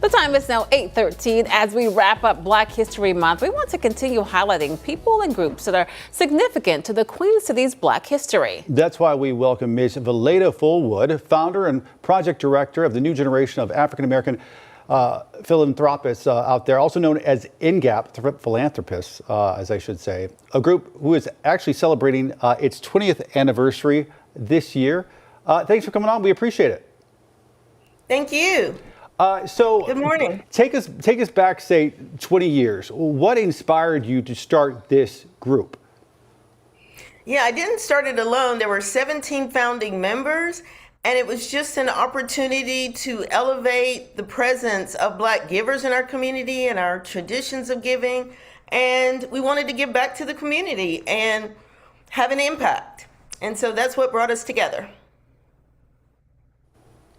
The time is now 8:13. As we wrap up Black History Month, we want to continue highlighting people and groups that are significant to the Queen City's Black history. That's why we welcome Ms. Valaida Fullwood, founder and project director of the new generation of African-American philanthropists out there, also known as N-GAAP philanthropists, as I should say, a group who is actually celebrating its 20th anniversary this year. Thanks for coming on. We appreciate it. Thank you. Good morning. Take us back, say, 20 years. What inspired you to start this group? Yeah, I didn't start it alone. There were 17 founding members, and it was just an opportunity to elevate the presence of Black givers in our community and our traditions of giving. And we wanted to give back to the community and have an impact. And so that's what brought us together.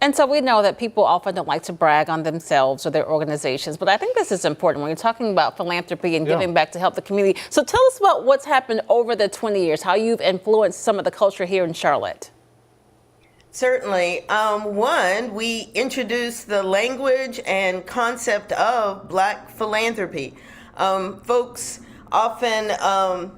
And so we know that people often don't like to brag on themselves or their organizations, but I think this is important when you're talking about philanthropy and giving back to help the community. So tell us about what's happened over the 20 years, how you've influenced some of the culture here in Charlotte. Certainly. One, we introduced the language and concept of Black philanthropy. Folks often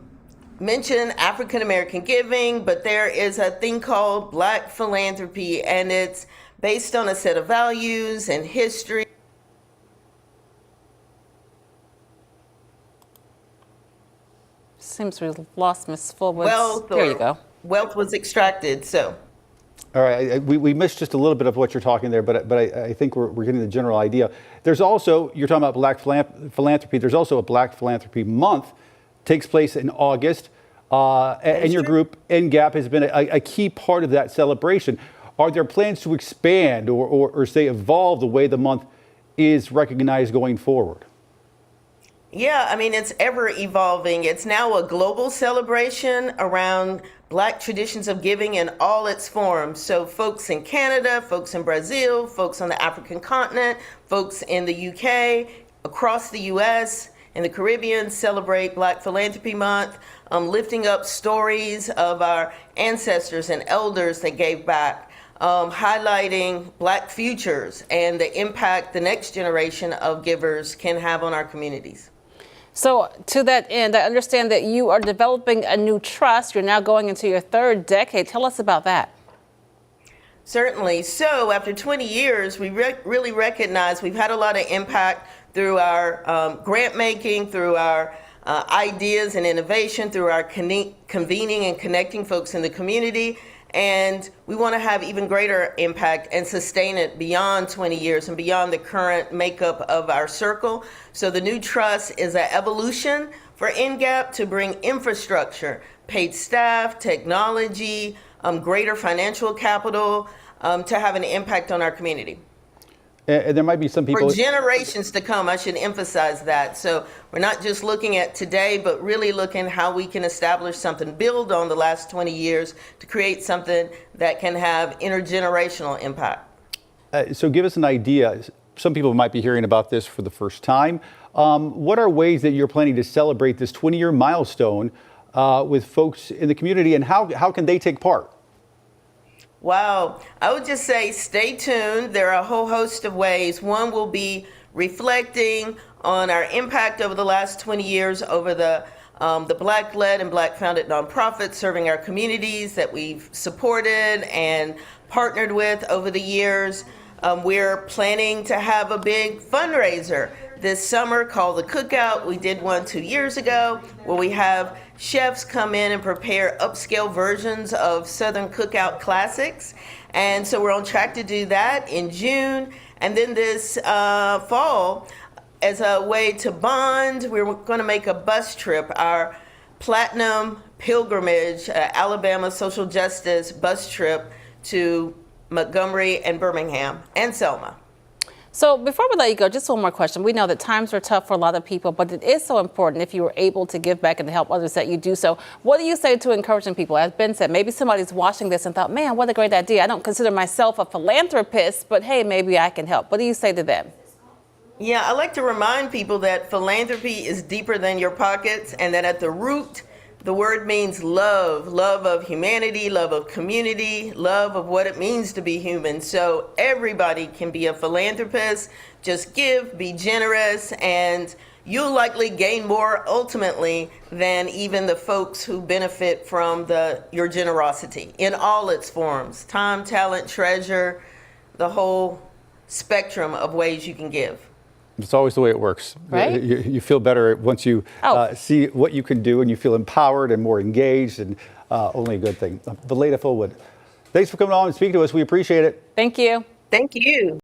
mention African American giving, but there is a thing called Black philanthropy, and it's based on a set of values and history. Seems we lost Ms. Fullwood. There you go. Wealth was extracted, so. All right, we missed just a little bit of what you're talking there, but I think we're getting the general idea. There's also, you're talking about Black philanthropy, there's also a Black Philanthropy Month, takes place in August, and your group, N-GAAP, has been a key part of that celebration. Are there plans to expand or say evolve the way the month is recognized going forward? Yeah, I mean, it's ever evolving. It's now a global celebration around Black traditions of giving in all its forms. So folks in Canada, folks in Brazil, folks on the African continent, folks in the UK, across the US, in the Caribbean celebrate Black Philanthropy Month, lifting up stories of our ancestors and elders that gave back. Highlighting Black futures and the impact the next generation of givers can have on our communities. So to that end, I understand that you are developing a new trust. You're now going into your third decade. Tell us about that. Certainly. So after 20 years, we really recognize we've had a lot of impact through our grant making, through our ideas and innovation, through our convening and connecting folks in the community. And we want to have even greater impact and sustain it beyond 20 years and beyond the current makeup of our circle. So the new trust is an evolution for N-GAAP to bring infrastructure, paid staff, technology, greater financial capital to have an impact on our community. And there might be some people for generations to come. I should emphasize that. So we're not just looking at today, but really looking how we can establish something, build on the last 20 years to create something that can have intergenerational impact. So give us an idea. Some people might be hearing about this for the first time. What are ways that you're planning to celebrate this 20-year milestone with folks in the community, and how can they take part? Wow. I would just say stay tuned. There are a whole host of ways. One will be reflecting on our impact over the last 20 years over the Black-led and Black-founded nonprofits serving our communities that we've supported and partnered with over the years. We're planning to have a big fundraiser this summer called the Cookout. We did one 2 years ago where we have chefs come in and prepare upscale versions of Southern Cookout classics. And so we're on track to do that in June. And then this fall, as a way to bond, we're going to make a bus trip, our Platinum Pilgrimage, Alabama social justice bus trip to Montgomery and Birmingham and Selma. So before we let you go, just one more question. We know that times are tough for a lot of people, but it is so important if you were able to give back and to help others that you do so. What do you say to encouraging people? As Ben said, maybe somebody's watching this and thought, man, what a great idea. I don't consider myself a philanthropist, but hey, maybe I can help. What do you say to them? Yeah, I like to remind people that philanthropy is deeper than your pockets, and that at the root, the word means love, love of humanity, love of community, love of what it means to be human. So everybody can be a philanthropist Just give, be generous, and you'll likely gain more ultimately than even the folks who benefit from your generosity in all its forms: time, talent, treasure, the whole spectrum of ways you can give. It's always the way it works. Right? You feel better once you see what you can do, and you feel empowered and more engaged, and only a good thing. Valaida Fullwood, thanks for coming on and speaking to us. We appreciate it. Thank you. Thank you.